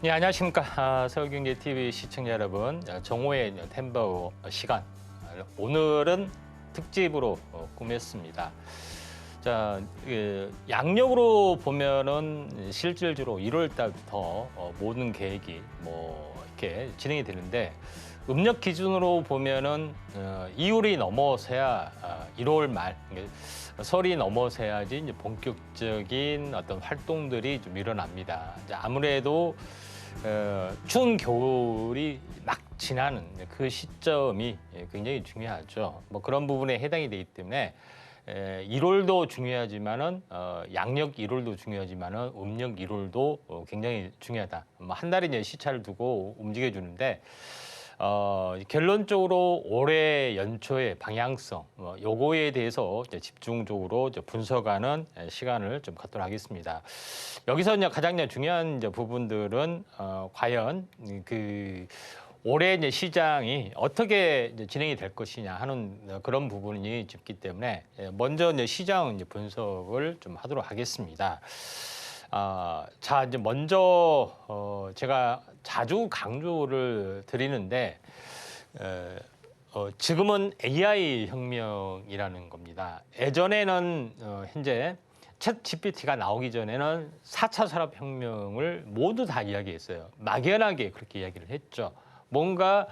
네, 안녕하십니까. 서울경제TV 시청자 여러분, 정오의 템버 시간. 오늘은 특집으로 꾸몄습니다. 자, 양력으로 보면은 실질적으로 1월 달부터 모든 계획이 이렇게 진행이 되는데, 음력 기준으로 보면은 2월이 넘어서야 1월 말, 설이 넘어서야지 이제 본격적인 어떤 활동들이 좀 일어납니다. 이제 아무래도 추운 겨울이 막 지나는 그 시점이 굉장히 중요하죠. 그런 부분에 해당이 되기 때문에 1월도 중요하지만은 양력 1월도 중요하지만은 음력 1월도 굉장히 중요하다. 한 달의 이제 시차를 두고 움직여 주는데 결론적으로 올해 연초의 방향성 요거에 대해서 이제 집중적으로 이제 분석하는 시간을 좀 갖도록 하겠습니다. 여기서 이제 가장 중요한 이제 부분들은 과연 올해 이제 시장이 어떻게 이제 진행이 될 것이냐 하는 그런 부분이 있기 때문에 먼저 이제 시장 이제 분석을 좀 하도록 하겠습니다. 자, 이제 먼저 제가 자주 강조를 드리는데 지금은 AI 혁명이라는 겁니다. 예전에는 현재 챗 GPT가 나오기 전에는 4차 산업혁명을 모두 다 이야기했어요. 막연하게 그렇게 이야기를 했죠. 뭔가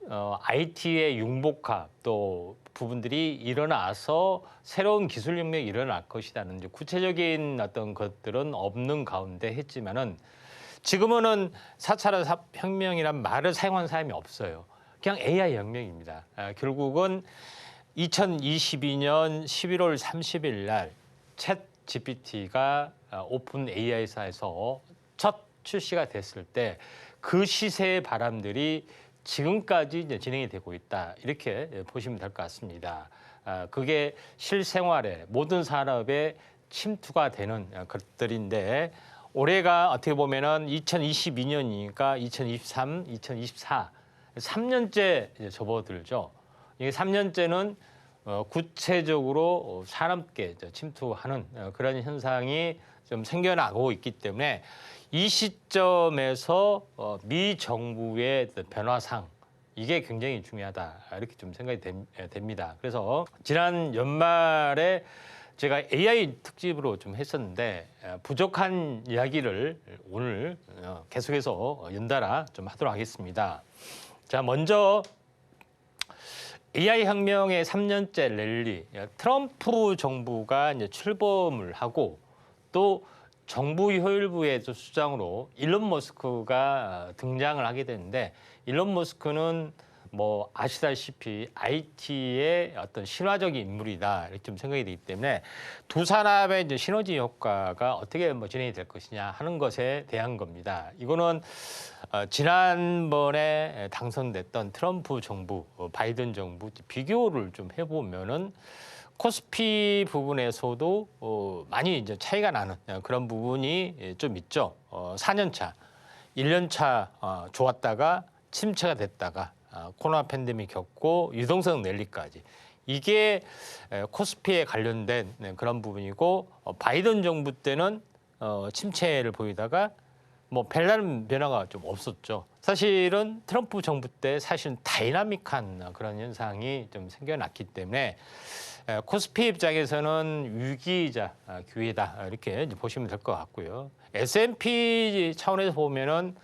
IT의 융복합 또 부분들이 일어나서 새로운 기술혁명이 일어날 것이라는 이제 구체적인 어떤 것들은 없는 가운데 했지만은 지금은 4차 산업혁명이란 말을 사용한 사람이 없어요. 그냥 AI 혁명입니다. 결국은 2022년 11월 30일 날 챗 GPT가 오픈 AI사에서 첫 출시가 됐을 때 그 시세의 바람들이 지금까지 이제 진행이 되고 있다. 이렇게 보시면 될 것 같습니다. 그게 실생활에 모든 산업에 침투가 되는 것들인데 올해가 어떻게 보면은 2022년이니까 2023, 2024 3년째 접어들죠. 이게 3년째는 구체적으로 산업계 침투하는 그런 현상이 좀 생겨나고 있기 때문에 이 시점에서 미 정부의 변화상 이게 굉장히 중요하다 이렇게 좀 생각이 됩니다. 그래서 지난 연말에 제가 AI 특집으로 좀 했었는데 부족한 이야기를 오늘 계속해서 연달아 좀 하도록 하겠습니다. 자, 먼저 AI 혁명의 3년째 랠리, 트럼프 정부가 이제 출범을 하고 또 정부 효율부의 수장으로 일론 머스크가 등장을 하게 되는데 일론 머스크는 아시다시피 IT의 어떤 신화적인 인물이다 이렇게 좀 생각이 되기 때문에 두 산업의 이제 시너지 효과가 어떻게 진행이 될 것이냐 하는 것에 대한 겁니다. 이거는 지난번에 당선됐던 트럼프 정부, 바이든 정부 비교를 좀 해보면은 코스피 부분에서도 많이 이제 차이가 나는 그런 부분이 좀 있죠. 4년 차, 1년 차 좋았다가 침체가 됐다가 코로나 팬데믹 겪고 유동성 랠리까지 이게 코스피에 관련된 그런 부분이고 바이든 정부 때는 침체를 보이다가 별다른 변화가 좀 없었죠. 사실은 트럼프 정부 때 사실은 다이나믹한 그런 현상이 좀 생겨났기 때문에 코스피 입장에서는 위기이자 기회다 이렇게 보시면 될 것 같고요. S&P 차원에서 보면은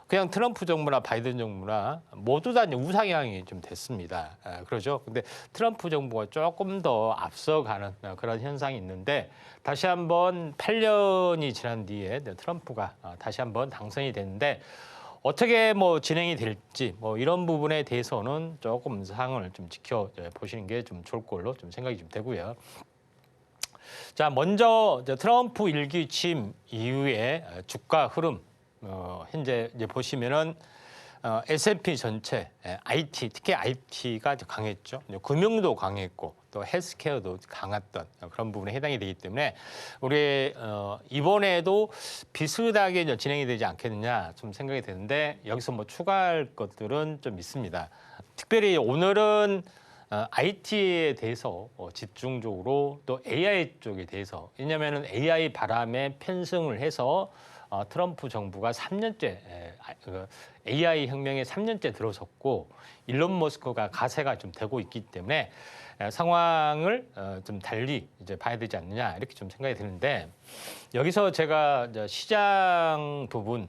그냥 트럼프 정부나 바이든 정부나 모두 다 우상향이 좀 됐습니다. 그러죠. 근데 트럼프 정부가 조금 더 앞서가는 그런 현상이 있는데 다시 한번 8년이 지난 뒤에 트럼프가 다시 한번 당선이 됐는데 어떻게 진행이 될지 이런 부분에 대해서는 조금 사항을 좀 지켜보시는 게 좀 좋을 걸로 좀 생각이 좀 되고요. 자, 먼저 트럼프 일기 취임 이후에 주가 흐름 현재 이제 보시면은 S&P 전체 IT 특히 IT가 강했죠. 금융도 강했고 또 헬스케어도 강했던 그런 부분에 해당이 되기 때문에 우리 이번에도 비슷하게 진행이 되지 않겠느냐 좀 생각이 되는데 여기서 추가할 것들은 좀 있습니다. 특별히 오늘은 IT에 대해서 집중적으로 또 AI 쪽에 대해서 왜냐하면 AI 바람에 편승을 해서 트럼프 정부가 3년째 AI 혁명에 3년째 들어섰고 일론 머스크가 가세가 좀 되고 있기 때문에 상황을 좀 달리 이제 봐야 되지 않느냐 이렇게 좀 생각이 드는데 여기서 제가 이제 시장 부분에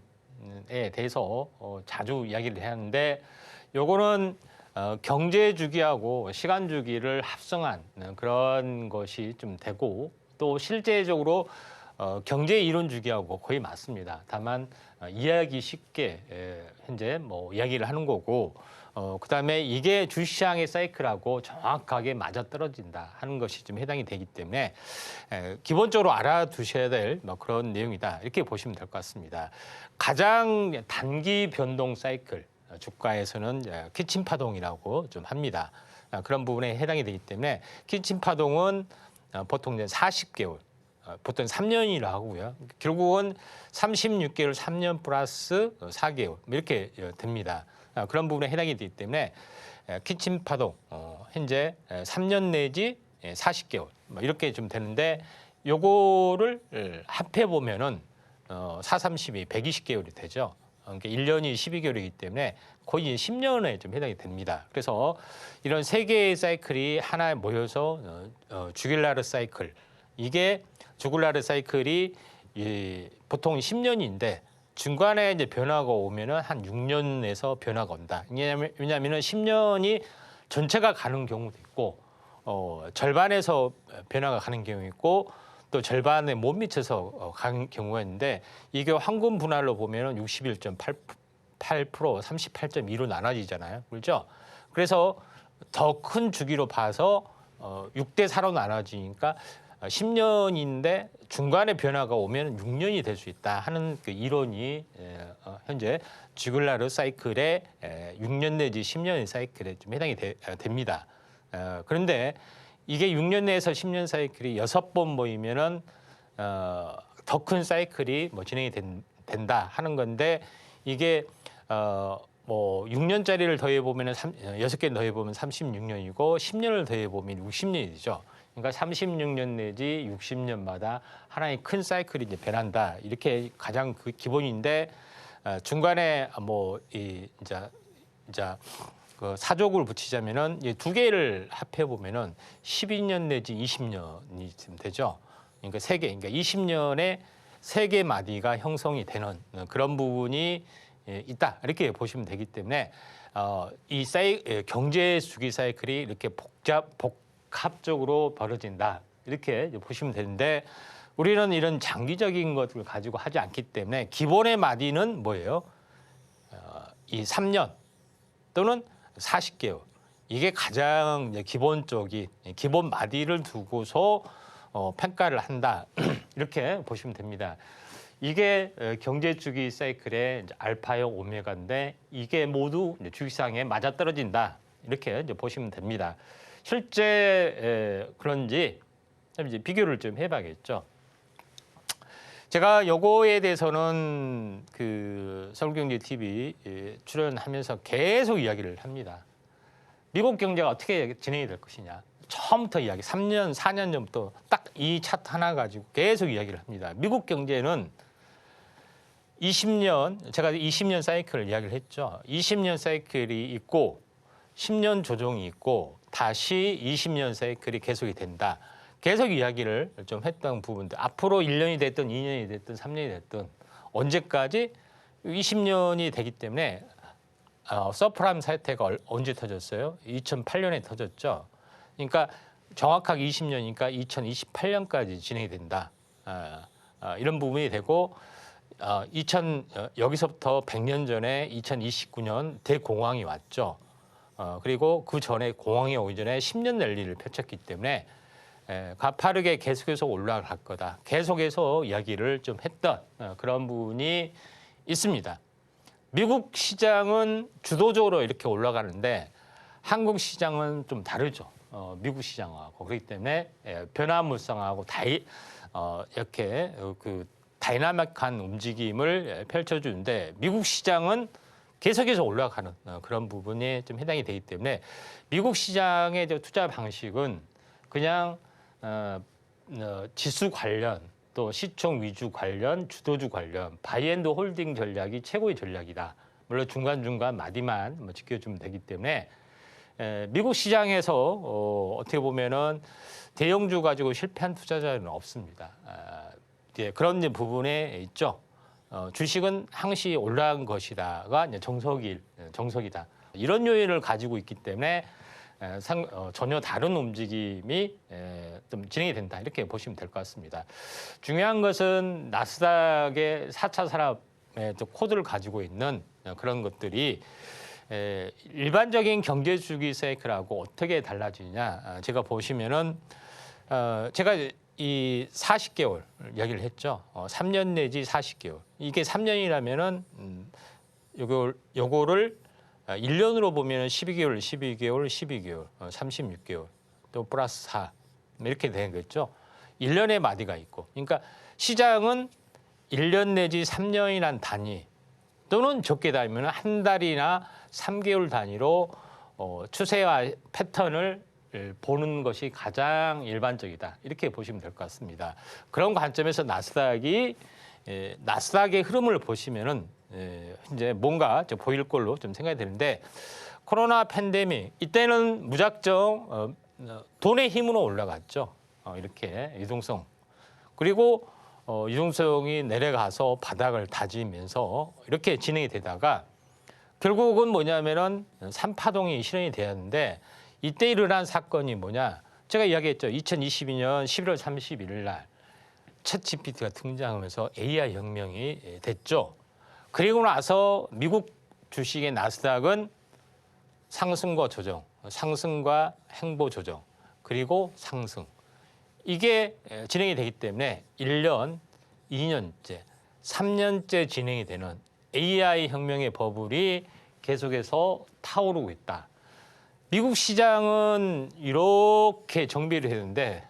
대해서 자주 이야기를 하는데 요거는 경제 주기하고 시간 주기를 합성한 그런 것이 좀 되고 또 실제적으로 경제 이론 주기하고 거의 맞습니다. 다만 이해하기 쉽게 현재 뭐 이야기를 하는 거고 그다음에 이게 주시장의 사이클하고 정확하게 맞아떨어진다 하는 것이 좀 해당이 되기 때문에 기본적으로 알아두셔야 될 뭐 그런 내용이다 이렇게 보시면 될 것 같습니다. 가장 단기 변동 사이클 주가에서는 키친 파동이라고 좀 합니다. 그런 부분에 해당이 되기 때문에 키친 파동은 보통 이제 40개월, 보통 3년이라 하고요. 결국은 36개월, 3년 플러스 4개월 이렇게 됩니다. 그런 부분에 해당이 되기 때문에 키친 파동 현재 3년 내지 40개월 이렇게 좀 되는데 요거를 합해 보면은 4, 32, 120개월이 되죠. 그러니까 1년이 12개월이기 때문에 거의 10년에 좀 해당이 됩니다. 그래서 이런 세 개의 사이클이 하나에 모여서 주길라르 사이클 이게 주길라르 사이클이 보통 10년인데 중간에 이제 변화가 오면은 한 6년에서 변화가 온다. 왜냐하면은 10년이 전체가 가는 경우도 있고 절반에서 변화가 가는 경우 있고 또 절반에 못 미쳐서 가는 경우가 있는데 이게 황금 분할로 보면은 61.8% 38.2로 나눠지잖아요. 그렇죠? 그래서 더 큰 주기로 봐서 6대 4로 나눠지니까 10년인데 중간에 변화가 오면 6년이 될 수 있다 하는 그 이론이 현재 주길라르 사이클의 6년 내지 10년의 사이클에 좀 해당이 됩니다. 그런데 이게 6년 내에서 10년 사이클이 6번 모이면은 더 큰 사이클이 뭐 진행이 된다 하는 건데 이게 뭐 6년짜리를 더해 보면은 6개 더해 보면 36년이고 10년을 더해 보면 60년이죠. 그러니까 36년 내지 60년마다 하나의 큰 사이클이 이제 변한다. 이렇게 가장 그 기본인데 중간에 뭐 이제 그 사족을 붙이자면은 두 개를 합해 보면은 12년 내지 20년이 지금 되죠. 그러니까 세 개, 그러니까 20년에 세 개 마디가 형성이 되는 그런 부분이 있다 이렇게 보시면 되기 때문에 이 경제 주기 사이클이 이렇게 복합적으로 벌어진다 이렇게 보시면 되는데 우리는 이런 장기적인 것을 가지고 하지 않기 때문에 기본의 마디는 뭐예요? 이 3년 또는 40개월 이게 가장 기본적인 기본 마디를 두고서 평가를 한다 이렇게 보시면 됩니다. 이게 경제 주기 사이클의 알파형 오메가인데 이게 모두 주기상에 맞아떨어진다 이렇게 이제 보시면 됩니다. 실제 그런지 이제 비교를 좀 해봐야겠죠. 제가 요거에 대해서는 그 서울경제 TV 출연하면서 계속 이야기를 합니다. 미국 경제가 어떻게 진행이 될 것이냐. 처음부터 이야기, 3년, 4년 전부터 딱 이 차트 하나 가지고 계속 이야기를 합니다. 미국 경제는 20년, 제가 20년 사이클을 이야기를 했죠. 20년 사이클이 있고 10년 조정이 있고 다시 20년 사이클이 계속이 된다. 계속 이야기를 좀 했던 부분들. 앞으로 1년이 됐든 2년이 됐든 3년이 됐든 언제까지 20년이 되기 때문에 서프라임 사태가 언제 터졌어요? 2008년에 터졌죠. 그러니까 정확하게 20년이니까 2028년까지 진행이 된다. 이런 부분이 되고 여기서부터 100년 전에 2029년 대공황이 왔죠. 그리고 그 전에 공황이 오기 전에 10년 랠리를 펼쳤기 때문에 가파르게 계속해서 올라갈 거다. 계속해서 이야기를 좀 했던 그런 부분이 있습니다. 미국 시장은 주도적으로 이렇게 올라가는데 한국 시장은 좀 다르죠. 미국 시장하고 그렇기 때문에 변화무쌍하고 이렇게 그 다이나믹한 움직임을 펼쳐주는데 미국 시장은 계속해서 올라가는 그런 부분에 좀 해당이 되기 때문에 미국 시장의 투자 방식은 그냥 지수 관련 또 시총 위주 관련, 주도주 관련, 바이앤드 홀딩 전략이 최고의 전략이다. 물론 중간중간 마디만 뭐 지켜주면 되기 때문에 미국 시장에서 어떻게 보면은 대형주 가지고 실패한 투자자는 없습니다. 그런 부분에 있죠. 주식은 항시 올라간 것이다가 이제 정석이다. 이런 요인을 가지고 있기 때문에 전혀 다른 움직임이 좀 진행이 된다. 이렇게 보시면 될 것 같습니다. 중요한 것은 나스닥의 4차 산업의 코드를 가지고 있는 그런 것들이 일반적인 경제 주기 사이클하고 어떻게 달라지냐. 제가 보시면은 제가 이 40개월 얘기를 했죠. 3년 내지 40개월. 이게 3년이라면은 요거를 1년으로 보면 12개월, 12개월, 36개월, 또 플러스 4 이렇게 되는 거죠. 1년의 마디가 있고. 그러니까 시장은 1년 내지 3년이란 단위 또는 적게 달면 한 달이나 3개월 단위로 추세와 패턴을 보는 것이 가장 일반적이다. 이렇게 보시면 될 것 같습니다. 그런 관점에서 나스닥의 흐름을 보시면은 이제 뭔가 보일 걸로 좀 생각이 되는데 코로나 팬데믹 이때는 무작정 돈의 힘으로 올라갔죠. 이렇게 유동성 그리고 유동성이 내려가서 바닥을 다지면서 이렇게 진행이 되다가 결국은 뭐냐면은 3파동이 실현이 되었는데 이때 일어난 사건이 뭐냐? 제가 이야기했죠. 2022년 11월 31일 날 챗GPT가 등장하면서 AI 혁명이 됐죠. 그리고 나서 미국 주식의 나스닥은 상승과 조정, 상승과 행보 조정, 그리고 상승. 이게 진행이 되기 때문에 1년, 2년째, 3년째 진행이 되는 AI 혁명의 버블이 계속해서 타오르고 있다. 미국 시장은 이렇게 정비를 했는데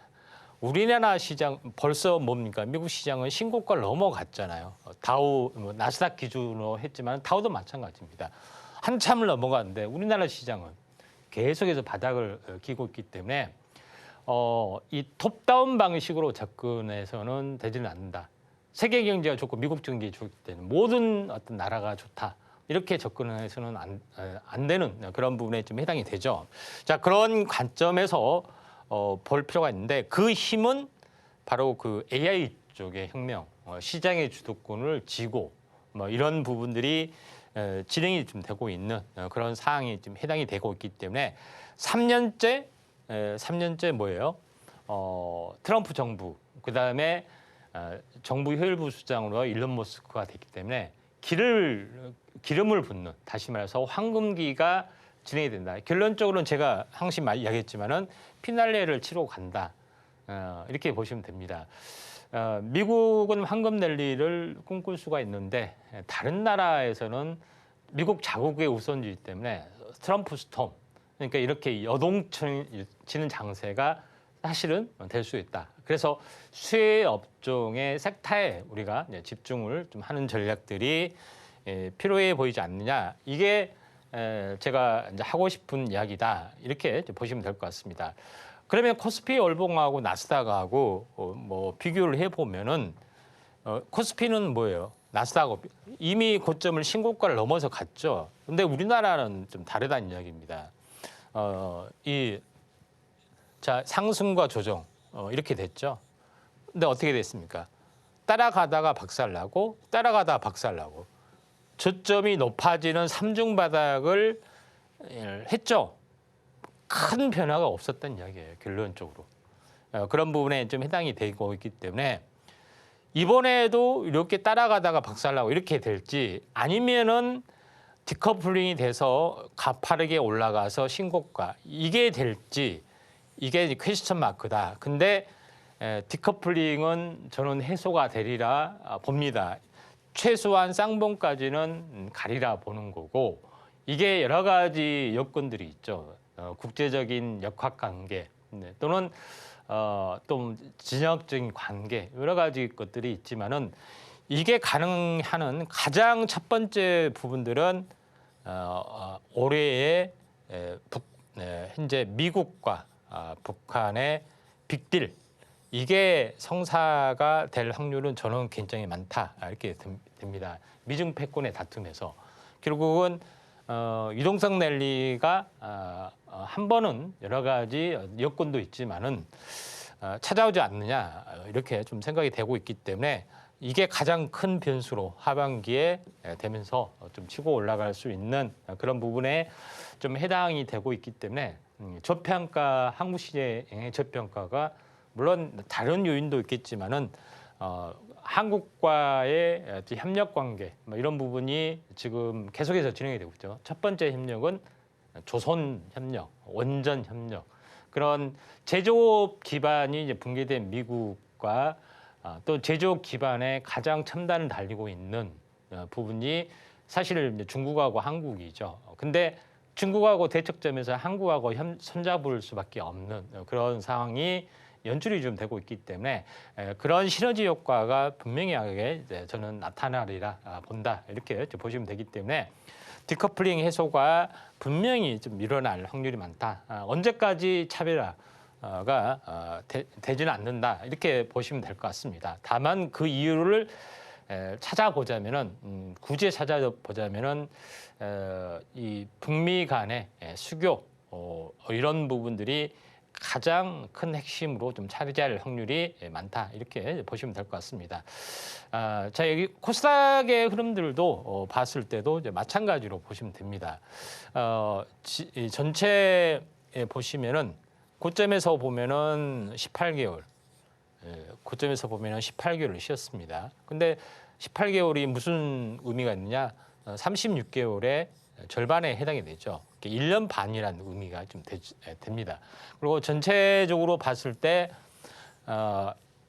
우리나라 시장 벌써 뭡니까? 미국 시장은 신고가를 넘어갔잖아요. 다우, 나스닥 기준으로 했지만 다우도 마찬가지입니다. 한참을 넘어갔는데 우리나라 시장은 계속해서 바닥을 기고 있기 때문에 이 톱다운 방식으로 접근해서는 되지는 않는다. 세계 경제가 좋고 미국 경제가 좋기 때문에 모든 어떤 나라가 좋다. 이렇게 접근해서는 안 되는 그런 부분에 좀 해당이 되죠. 자, 그런 관점에서 볼 필요가 있는데 그 힘은 바로 그 AI 쪽의 혁명, 시장의 주도권을 쥐고 뭐 이런 부분들이 진행이 좀 되고 있는 그런 사항이 좀 해당이 되고 있기 때문에 3년째 뭐예요? 트럼프 정부 그다음에 정부 효율부 수장으로 일론 머스크가 됐기 때문에 기름을 붓는 다시 말해서 황금기가 진행이 된다. 결론적으로는 제가 항상 이야기했지만은 피날레를 치러 간다. 이렇게 보시면 됩니다. 미국은 황금 랠리를 꿈꿀 수가 있는데 다른 나라에서는 미국 자국의 우선주의 때문에 트럼프 스톰 그러니까 이렇게 여동치는 장세가 사실은 될 수 있다. 그래서 수혜 업종의 섹터에 우리가 집중을 좀 하는 전략들이 필요해 보이지 않느냐. 이게 제가 이제 하고 싶은 이야기다. 이렇게 보시면 될 것 같습니다. 그러면 코스피 월봉하고 나스닥하고 뭐 비교를 해보면은 코스피는 뭐예요? 나스닥하고 이미 고점을 신고가를 넘어서 갔죠. 근데 우리나라는 좀 다르다는 이야기입니다. 자, 상승과 조정 이렇게 됐죠. 근데 어떻게 됐습니까? 따라가다가 박살나고 따라가다가 박살나고 저점이 높아지는 삼중 바닥을 했죠. 큰 변화가 없었던 이야기예요. 결론적으로. 그런 부분에 좀 해당이 되고 있기 때문에 이번에도 이렇게 따라가다가 박살나고 이렇게 될지 아니면은 디커플링이 돼서 가파르게 올라가서 신고가 이게 될지 이게 퀘스천 마크다. 근데 디커플링은 저는 해소가 되리라 봅니다. 최소한 쌍봉까지는 가리라 보는 거고 이게 여러 가지 여건들이 있죠. 국제적인 역학관계 또는 또 진영적인 관계 여러 가지 것들이 있지만은 이게 가능한 가장 첫 번째 부분들은 올해의 현재 미국과 북한의 빅딜 이게 성사가 될 확률은 저는 굉장히 많다 이렇게 됩니다. 미증 패권의 다툼에서 결국은 유동성 랠리가 한 번은 여러 가지 여건도 있지만은 찾아오지 않느냐 이렇게 좀 생각이 되고 있기 때문에 이게 가장 큰 변수로 하반기에 되면서 좀 치고 올라갈 수 있는 그런 부분에 좀 해당이 되고 있기 때문에 저평가 한국 시장의 저평가가 물론 다른 요인도 있겠지만은 한국과의 협력 관계 뭐 이런 부분이 지금 계속해서 진행이 되고 있죠. 첫 번째 협력은 조선 협력, 원전 협력 그런 제조업 기반이 이제 붕괴된 미국과 또 제조업 기반에 가장 첨단을 달리고 있는 부분이 사실 이제 중국하고 한국이죠. 근데 중국하고 대척점에서 한국하고 손잡을 수밖에 없는 그런 상황이 연출이 좀 되고 있기 때문에 그런 시너지 효과가 분명하게 저는 나타나리라 본다 이렇게 보시면 되기 때문에 디커플링 해소가 분명히 좀 일어날 확률이 많다. 언제까지 차별화가 되지는 않는다 이렇게 보시면 될 것 같습니다. 다만 그 이유를 찾아보자면은 굳이 찾아보자면은 이 북미 간의 수교 이런 부분들이 가장 큰 핵심으로 좀 차지할 확률이 많다 이렇게 보시면 될 것 같습니다. 자 여기 코스닥의 흐름들도 봤을 때도 이제 마찬가지로 보시면 됩니다. 전체에 보시면은 고점에서 보면은 18개월, 고점에서 보면은 18개월을 쉬었습니다. 근데 18개월이 무슨 의미가 있느냐? 36개월에 절반에 해당이 되죠. 1년 반이라는 의미가 좀 됩니다. 그리고 전체적으로 봤을 때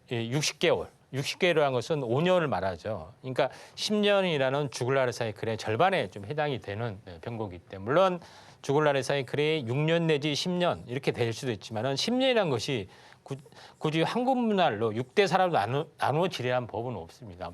60개월이라는 것은 5년을 말하죠. 그러니까 10년이라는 주글라르 사이클의 절반에 좀 해당이 되는 변곡이기 때문에 물론 주글라르 사이클이 6년 내지 10년 이렇게 될 수도 있지만은 10년이라는 것이 굳이 한국 문화로 6대 4로 나누어지려는 법은 없습니다.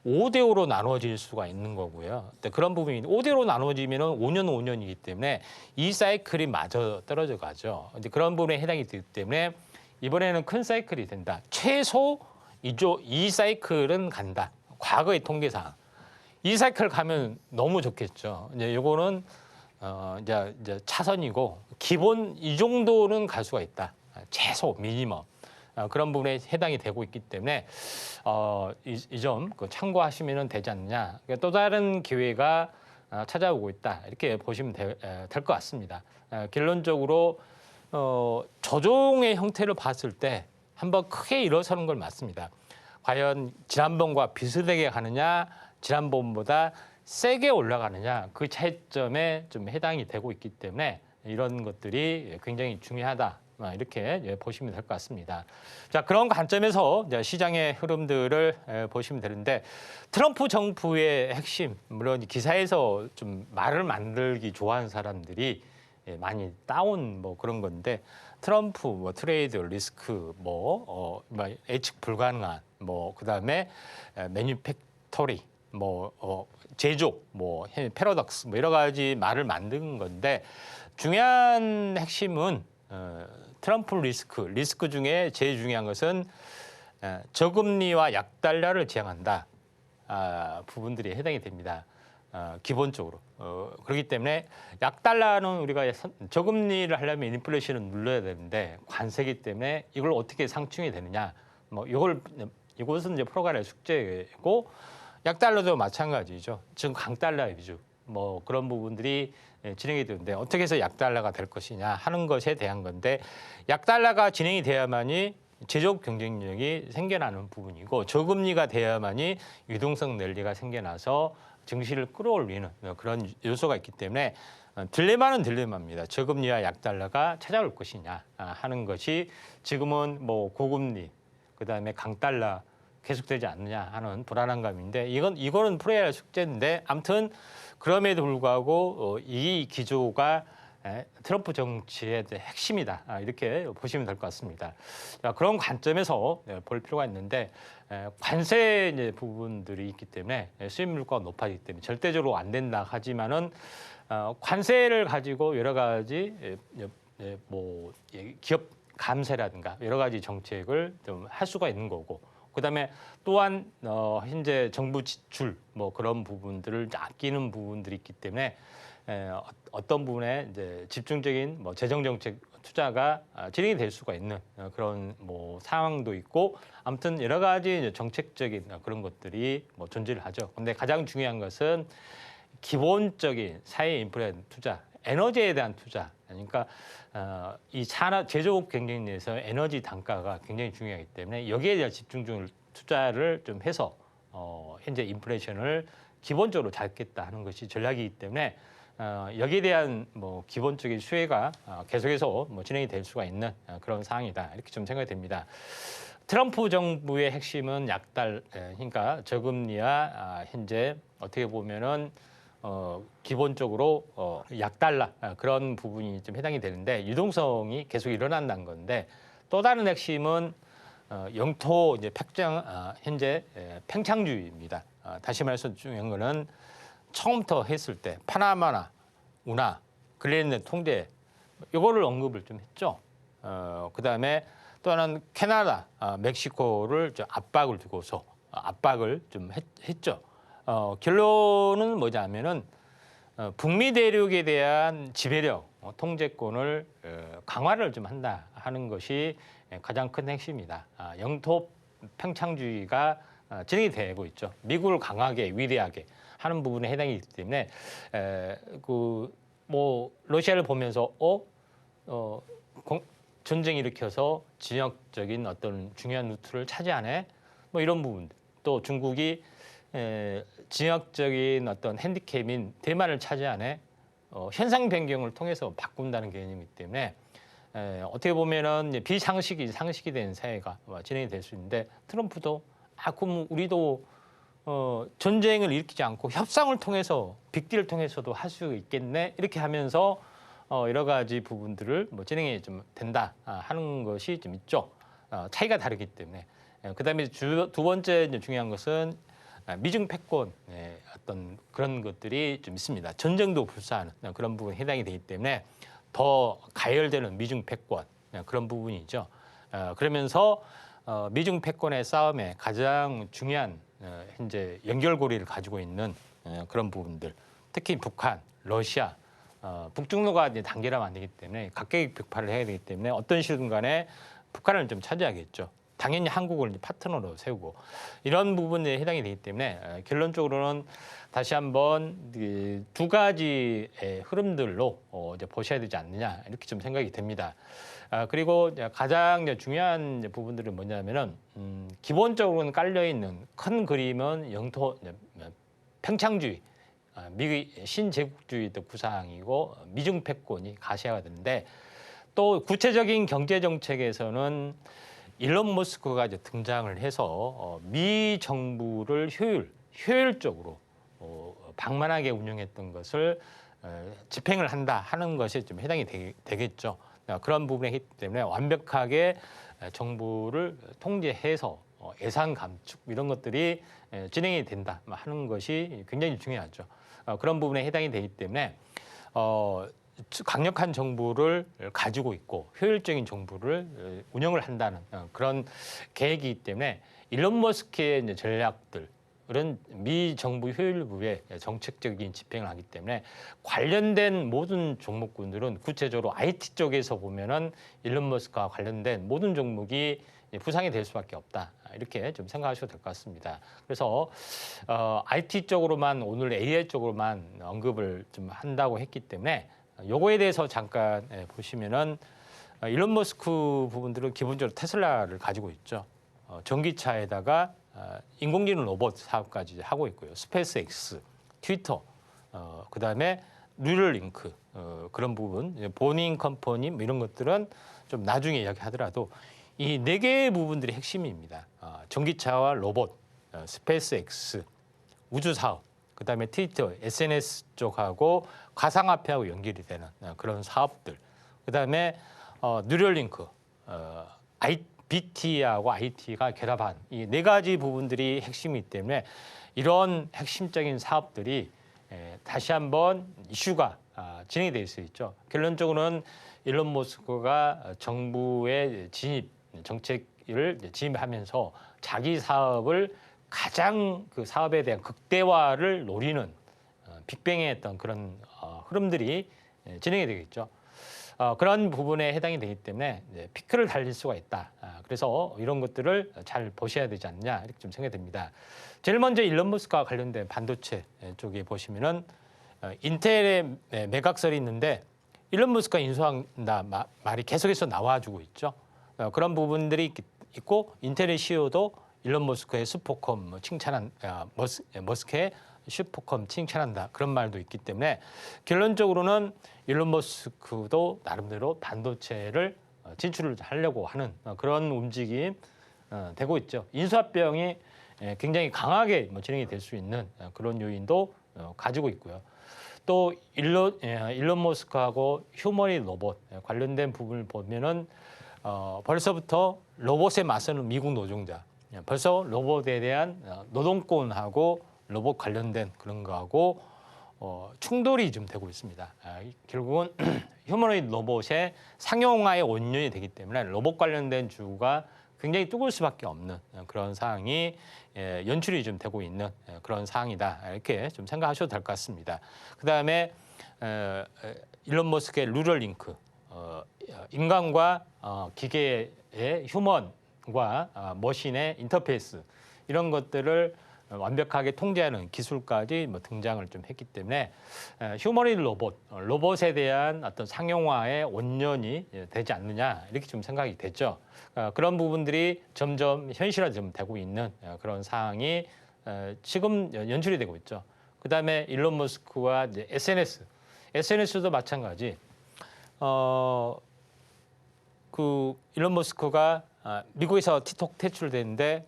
5대5로 나누어질 수가 있는 거고요. 그런 부분이 5대5로 나누어지면 5년 5년이기 때문에 이 사이클이 마저 떨어져 가죠. 그런 부분에 해당이 되기 때문에 이번에는 큰 사이클이 된다. 최소 이 사이클은 간다. 과거의 통계상. 이 사이클 가면 너무 좋겠죠. 이제 요거는 이제 차선이고 기본 이 정도는 갈 수가 있다. 최소 미니멈. 그런 부분에 해당이 되고 있기 때문에 이 점 참고하시면 되지 않느냐. 그러니까 또 다른 기회가 찾아오고 있다. 이렇게 보시면 될 것 같습니다. 결론적으로 조정의 형태를 봤을 때 한번 크게 일어서는 걸 맞습니다. 과연 지난번과 비슷하게 가느냐, 지난번보다 세게 올라가느냐 그 차이점에 좀 해당이 되고 있기 때문에 이런 것들이 굉장히 중요하다. 이렇게 보시면 될 것 같습니다. 자, 그런 관점에서 시장의 흐름들을 보시면 되는데 트럼프 정부의 핵심, 물론 기사에서 좀 말을 만들기 좋아하는 사람들이 많이 따온 뭐 그런 건데 트럼프, 뭐 트레이드 리스크, 예측 불가능한, 그다음에 매뉴팩토리, 제조, 패러독스, 여러 가지 말을 만든 건데 중요한 핵심은 트럼프 리스크 중에 제일 중요한 것은 저금리와 약달러를 지향한다 부분들이 해당이 됩니다. 기본적으로 그렇기 때문에 약달러는 우리가 저금리를 하려면 인플레이션을 눌러야 되는데 관세기 때문에 이걸 어떻게 상충이 되느냐 이것은 이제 풀어가야 할 숙제고 약달러도 마찬가지죠. 지금 강달러 위주 그런 부분들이 진행이 되는데 어떻게 해서 약달러가 될 것이냐 하는 것에 대한 건데 약달러가 진행이 돼야만이 제조업 경쟁력이 생겨나는 부분이고 저금리가 돼야만이 유동성 랠리가 생겨나서 증시를 끌어올리는 그런 요소가 있기 때문에 딜레마는 딜레마입니다. 저금리와 약달러가 찾아올 것이냐 하는 것이 지금은 고금리 그다음에 강달러 계속되지 않느냐 하는 불안한 감인데 이거는 풀어야 할 숙제인데 아무튼 그럼에도 불구하고 이 기조가 트럼프 정치의 핵심이다 이렇게 보시면 될 것 같습니다. 자, 그런 관점에서 볼 필요가 있는데 관세 이제 부분들이 있기 때문에 수입 물가가 높아지기 때문에 절대적으로 안 된다 하지만은 관세를 가지고 여러 가지 기업 감세라든가 여러 가지 정책을 좀 할 수가 있는 거고, 그다음에 또한 현재 정부 지출 뭐 그런 부분들을 아끼는 부분들이 있기 때문에 어떤 부분에 이제 집중적인 뭐 재정 정책 투자가 진행이 될 수가 있는 그런 뭐 상황도 있고, 아무튼 여러 가지 이제 정책적인 그런 것들이 뭐 존재를 하죠. 근데 가장 중요한 것은 기본적인 사회 인프라 투자, 에너지에 대한 투자. 그러니까 이 산업 제조업 경쟁에 대해서 에너지 단가가 굉장히 중요하기 때문에 여기에 대한 집중적인 투자를 좀 해서 현재 인플레이션을 기본적으로 잡겠다 하는 것이 전략이기 때문에 여기에 대한 뭐 기본적인 수혜가 계속해서 뭐 진행이 될 수가 있는 그런 상황이다, 이렇게 좀 생각이 됩니다. 트럼프 정부의 핵심은 약달, 그러니까 저금리와 현재 어떻게 보면은 기본적으로 약달러 그런 부분이 좀 해당이 되는데 유동성이 계속 일어난다는 건데, 또 다른 핵심은 영토 이제 현재 팽창주의입니다. 다시 말해서 중요한 거는 처음부터 했을 때 파나마나 운하, 그린랜드 통제 이거를 언급을 좀 했죠. 그다음에 또 하나는 캐나다, 멕시코를 좀 압박을 두고서 압박을 좀 했죠. 결론은 뭐냐면은 북미 대륙에 대한 지배력, 통제권을 강화를 좀 한다 하는 것이 가장 큰 핵심이다. 영토 팽창주의가 진행이 되고 있죠. 미국을 강하게 위대하게 하는 부분에 해당이 있기 때문에 뭐 러시아를 보면서 전쟁 일으켜서 지역적인 어떤 중요한 루트를 차지하네, 뭐 이런 부분. 또 중국이 지역적인 어떤 핸디캡인 대만을 차지하네, 현상 변경을 통해서 바꾼다는 개념이기 때문에 어떻게 보면은 비상식이 상식이 된 사회가 진행이 될 수 있는데, 트럼프도 그럼 우리도 전쟁을 일으키지 않고 협상을 통해서 빅딜을 통해서도 할 수 있겠네, 이렇게 하면서 여러 가지 부분들을 뭐 진행이 좀 된다 하는 것이 좀 있죠. 차이가 다르기 때문에. 그다음에 두 번째 이제 중요한 것은 미중 패권 어떤 그런 것들이 좀 있습니다. 전쟁도 불사하는 그런 부분에 해당이 되기 때문에 더 가열되는 미중 패권 그런 부분이죠. 그러면서 미중 패권의 싸움에 가장 중요한 현재 연결고리를 가지고 있는 그런 부분들, 특히 북한, 러시아, 북중로가 이제 단계라면 안 되기 때문에 각계의 벽파를 해야 되기 때문에 어떤 식이든 간에 북한을 좀 차지하겠죠. 당연히 한국을 이제 파트너로 세우고 이런 부분에 해당이 되기 때문에 결론적으로는 다시 한번 두 가지의 흐름들로 이제 보셔야 되지 않느냐, 이렇게 좀 생각이 됩니다. 그리고 가장 중요한 부분들은 뭐냐면은 기본적으로는 깔려 있는 큰 그림은 영토 팽창주의, 미국의 신제국주의 구상이고 미중 패권이 가시화가 되는데, 또 구체적인 경제 정책에서는 일론 머스크가 이제 등장을 해서 미 정부를 효율적으로 방만하게 운영했던 것을 집행을 한다 하는 것이 좀 해당이 되겠죠. 그런 부분이기 때문에 완벽하게 정부를 통제해서 예산 감축 이런 것들이 진행이 된다 하는 것이 굉장히 중요하죠. 그런 부분에 해당이 되기 때문에 강력한 정부를 가지고 있고 효율적인 정부를 운영을 한다는 그런 계획이기 때문에 일론 머스크의 이제 전략들은 미 정부 효율부의 정책적인 집행을 하기 때문에 관련된 모든 종목군들은 구체적으로 IT 쪽에서 보면은 일론 머스크와 관련된 모든 종목이 부상이 될 수밖에 없다, 이렇게 좀 생각하셔도 될 것 같습니다. 그래서 IT 쪽으로만, 오늘 AI 쪽으로만 언급을 좀 한다고 했기 때문에 요거에 대해서 잠깐 보시면은 일론 머스크 부분들은 기본적으로 테슬라를 가지고 있죠. 전기차에다가 인공지능 로봇 사업까지 하고 있고요. 스페이스X, 트위터, 그다음에 뉴럴링크 그런 부분, 보닝 컴퍼니 뭐 이런 것들은 좀 나중에 이야기하더라도 이 네 개의 부분들이 핵심입니다. 전기차와 로봇, 스페이스X, 우주 사업, 그다음에 트위터, SNS 쪽하고 가상화폐하고 연결이 되는 그런 사업들, 그다음에 뉴럴링크, BT하고 IT가 결합한 이 네 가지 부분들이 핵심이기 때문에 이런 핵심적인 사업들이 다시 한번 이슈가 진행이 될 수 있죠. 결론적으로는 일론 머스크가 정부의 정책을 진입하면서 자기 사업을 가장 그 사업에 대한 극대화를 노리는 빅뱅의 어떤 그런 흐름들이 진행이 되겠죠. 그런 부분에 해당이 되기 때문에 피크를 달릴 수가 있다. 그래서 이런 것들을 잘 보셔야 되지 않느냐 이렇게 좀 생각이 됩니다. 제일 먼저 일론 머스크와 관련된 반도체 쪽에 보시면은 인텔의 매각설이 있는데 일론 머스크가 인수한다 말이 계속해서 나와주고 있죠. 그런 부분들이 있고 인텔의 CEO도 일론 머스크의 슈퍼컴 칭찬한 머스크의 슈퍼컴 칭찬한다 그런 말도 있기 때문에 결론적으로는 일론 머스크도 나름대로 반도체를 진출을 하려고 하는 그런 움직임 되고 있죠. 인수합병이 굉장히 강하게 진행이 될 수 있는 그런 요인도 가지고 있고요. 또 일론 머스크하고 휴머노이드 로봇 관련된 부분을 보면은 벌써부터 로봇에 맞서는 미국 노동자, 벌써 로봇에 대한 노동권하고 로봇 관련된 그런 거하고 충돌이 좀 되고 있습니다. 결국은 휴머노이드 로봇의 상용화의 원년이 되기 때문에 로봇 관련된 주가 굉장히 뜨거울 수밖에 없는 그런 상황이 연출이 좀 되고 있는 그런 상황이다. 이렇게 좀 생각하셔도 될 것 같습니다. 그다음에 일론 머스크의 뉴럴링크, 인간과 기계의 휴먼과 머신의 인터페이스 이런 것들을 완벽하게 통제하는 기술까지 등장을 좀 했기 때문에 휴머노이드 로봇에 대한 어떤 상용화의 원년이 되지 않느냐 이렇게 좀 생각이 됐죠. 그런 부분들이 점점 현실화 좀 되고 있는 그런 상황이 지금 연출이 되고 있죠. 그다음에 일론 머스크와 이제 SNS도 마찬가지. 그 일론 머스크가 미국에서 틱톡 퇴출됐는데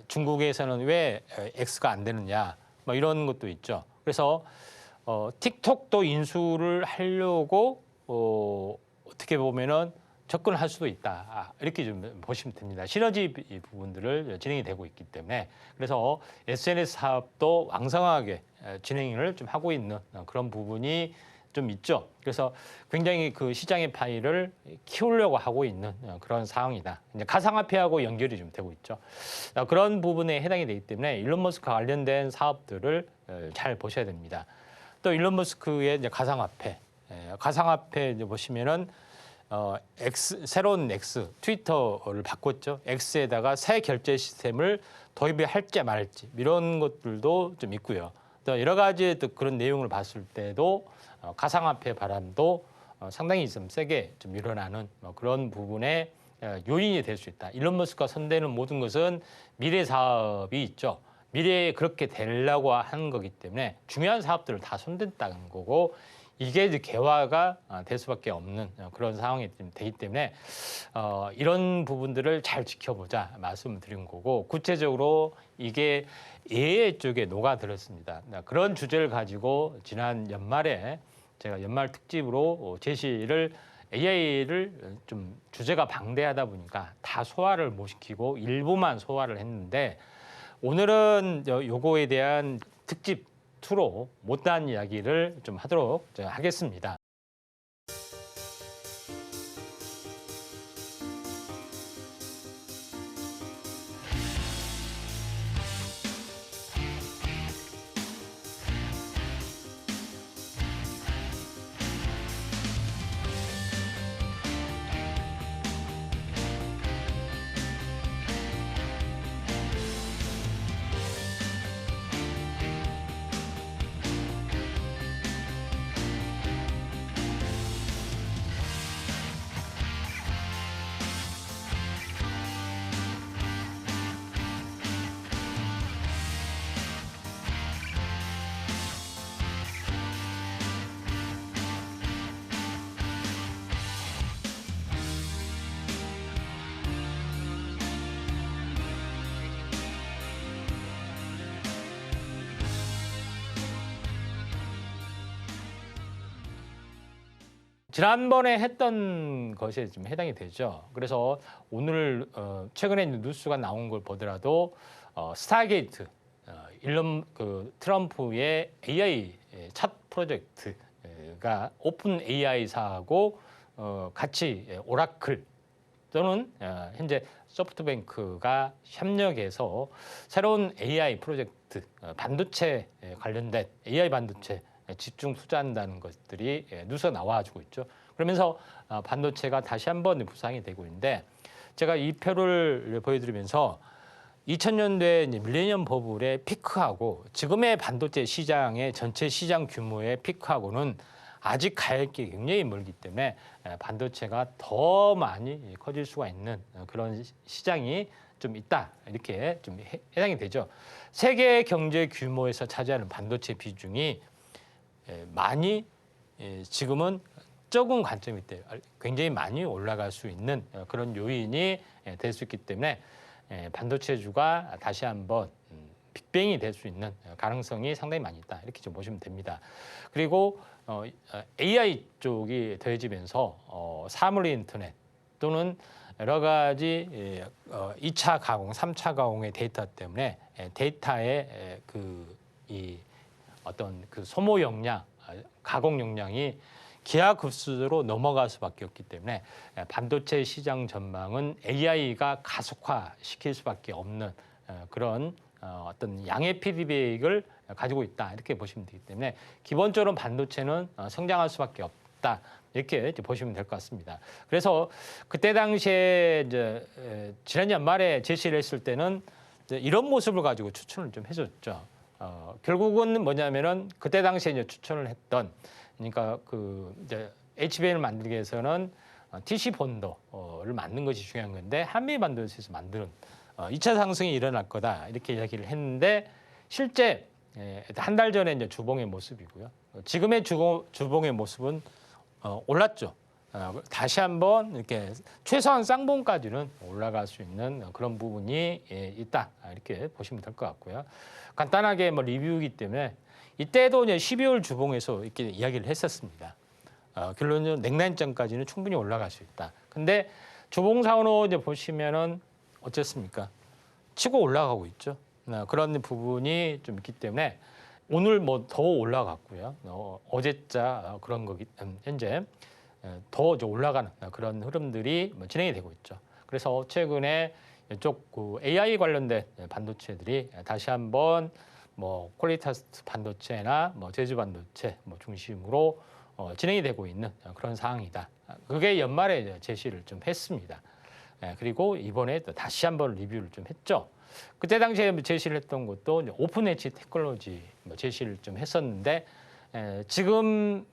중국에서는 왜 X가 안 되느냐 뭐 이런 것도 있죠. 그래서 틱톡도 인수를 하려고 어떻게 보면은 접근할 수도 있다. 이렇게 좀 보시면 됩니다. 시너지 부분들을 진행이 되고 있기 때문에 그래서 SNS 사업도 왕성하게 진행을 좀 하고 있는 그런 부분이 좀 있죠. 그래서 굉장히 그 시장의 파일을 키우려고 하고 있는 그런 상황이다. 이제 가상화폐하고 연결이 좀 되고 있죠. 그런 부분에 해당이 되기 때문에 일론 머스크 관련된 사업들을 잘 보셔야 됩니다. 또 일론 머스크의 이제 가상화폐 이제 보시면은 새로운 X 트위터를 바꿨죠. X에다가 새 결제 시스템을 도입을 할지 말지 이런 것들도 좀 있고요. 또 여러 가지 또 그런 내용을 봤을 때도 가상화폐 바람도 상당히 좀 세게 좀 일어나는 그런 부분에 요인이 될 수 있다. 일론 머스크가 손대는 모든 것은 미래 사업이 있죠. 미래에 그렇게 되려고 하는 거기 때문에 중요한 사업들을 다 손댔다는 거고 이게 이제 개화가 될 수밖에 없는 그런 상황이 되기 때문에 이런 부분들을 잘 지켜보자 말씀을 드린 거고 구체적으로 이게 AI 쪽에 녹아들었습니다. 그런 주제를 가지고 지난 연말에 제가 연말 특집으로 제시를 AI를 좀 주제가 방대하다 보니까 다 소화를 못 시키고 일부만 소화를 했는데 오늘은 요거에 대한 특집 2로 못다한 이야기를 좀 하도록 하겠습니다. 지난번에 했던 것에 좀 해당이 되죠. 그래서 오늘 최근에 뉴스가 나온 걸 보더라도 스타게이트 트럼프의 AI 첫 프로젝트가 오픈 AI사하고 같이 오라클 또는 현재 소프트뱅크가 협력해서 새로운 AI 프로젝트, 반도체 관련된 AI 반도체 집중 투자한다는 것들이 누서 나와주고 있죠. 그러면서 반도체가 다시 한번 부상이 되고 있는데 제가 이 표를 보여드리면서 2000년대 밀레니엄 버블의 피크하고 지금의 반도체 시장의 전체 시장 규모의 피크하고는 아직 갈 길이 굉장히 멀기 때문에 반도체가 더 많이 커질 수가 있는 그런 시장이 좀 있다 이렇게 좀 해당이 되죠. 세계 경제 규모에서 차지하는 반도체 비중이 많이 지금은 적은 관점이 때 굉장히 많이 올라갈 수 있는 그런 요인이 될 수 있기 때문에 반도체주가 다시 한번 빅뱅이 될 수 있는 가능성이 상당히 많이 있다 이렇게 좀 보시면 됩니다. 그리고 AI 쪽이 더해지면서 사물 인터넷 또는 여러 가지 2차 가공, 3차 가공의 데이터 때문에 데이터의 어떤 소모 역량, 가공 역량이 기하급수로 넘어갈 수밖에 없기 때문에 반도체 시장 전망은 AI가 가속화시킬 수밖에 없는 그런 어떤 양의 피드백을 가지고 있다 이렇게 보시면 되기 때문에 기본적으로 반도체는 성장할 수밖에 없다 이렇게 보시면 될 것 같습니다. 그래서 그때 당시에 이제 지난 연말에 제시를 했을 때는 이런 모습을 가지고 추천을 좀 해줬죠. 결국은 뭐냐면은 그때 당시에 이제 추천을 했던 그러니까 이제 HBM을 만들기 위해서는 TC 본더를 만든 것이 중요한 건데 한미 반도체에서 만드는 2차 상승이 일어날 거다 이렇게 이야기를 했는데 실제 한 달 전에 이제 주봉의 모습이고요. 지금의 주봉의 모습은 올랐죠. 다시 한번 이렇게 최소한 쌍봉까지는 올라갈 수 있는 그런 부분이 있다 이렇게 보시면 될 것 같고요. 간단하게 리뷰이기 때문에 이때도 이제 12월 주봉에서 이렇게 이야기를 했었습니다. 결론은 냉난점까지는 충분히 올라갈 수 있다. 근데 주봉상으로 이제 보시면은 어쨌습니까? 치고 올라가고 있죠. 그런 부분이 좀 있기 때문에 오늘 더 올라갔고요. 어제자 그런 거기 현재 더 이제 올라가는 그런 흐름들이 진행이 되고 있죠. 그래서 최근에 이쪽 AI 관련된 반도체들이 다시 한번 퀄리타스 반도체나 제주 반도체 중심으로 진행이 되고 있는 그런 상황이다. 그게 연말에 제시를 좀 했습니다. 그리고 이번에 또 다시 한번 리뷰를 좀 했죠. 그때 당시에 제시를 했던 것도 오픈 엣지 테크놀로지 제시를 좀 했었는데 지금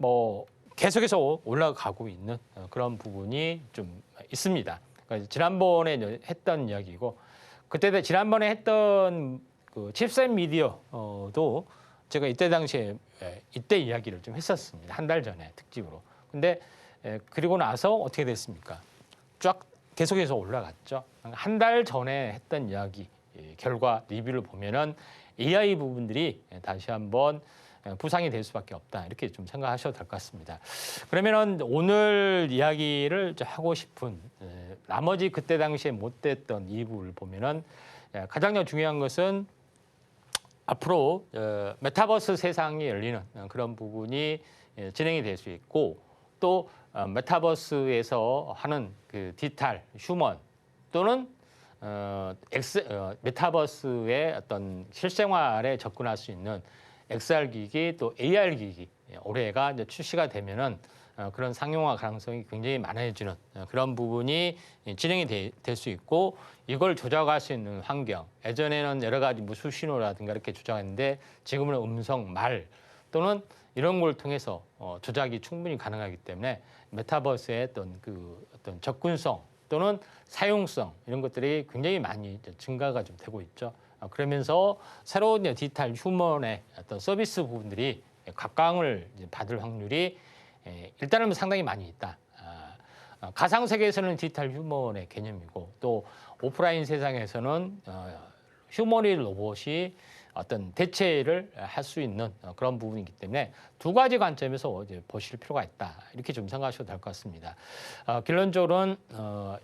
계속해서 올라가고 있는 그런 부분이 좀 있습니다. 그러니까 지난번에 했던 이야기고 그때 지난번에 했던 칩셋 미디어도 제가 이때 당시에 이때 이야기를 좀 했었습니다. 한 달 전에 특집으로. 근데 그리고 나서 어떻게 됐습니까? 쫙 계속해서 올라갔죠. 한 달 전에 했던 이야기 결과 리뷰를 보면은 AI 부분들이 다시 한번 부상이 될 수밖에 없다 이렇게 좀 생각하셔도 될 것 같습니다. 그러면은 오늘 이야기를 하고 싶은 나머지 그때 당시에 못 됐던 이부를 보면은 가장 중요한 것은 앞으로 메타버스 세상이 열리는 그런 부분이 진행이 될 수 있고 또 메타버스에서 하는 디지털 휴먼 또는 메타버스의 어떤 실생활에 접근할 수 있는 XR 기기 또 AR 기기 올해가 이제 출시가 되면은 그런 상용화 가능성이 굉장히 많아지는 그런 부분이 진행이 될 수 있고 이걸 조작할 수 있는 환경 예전에는 여러 가지 무수 신호라든가 이렇게 조작했는데 지금은 음성, 말 또는 이런 걸 통해서 조작이 충분히 가능하기 때문에 메타버스의 어떤 접근성 또는 사용성 이런 것들이 굉장히 많이 증가가 좀 되고 있죠. 그러면서 새로운 디지털 휴먼의 어떤 서비스 부분들이 각광을 받을 확률이 일단은 상당히 많이 있다. 가상 세계에서는 디지털 휴먼의 개념이고 또 오프라인 세상에서는 휴머니드 로봇이 어떤 대체를 할 수 있는 그런 부분이기 때문에 두 가지 관점에서 이제 보실 필요가 있다. 이렇게 좀 생각하셔도 될 것 같습니다. 결론적으로는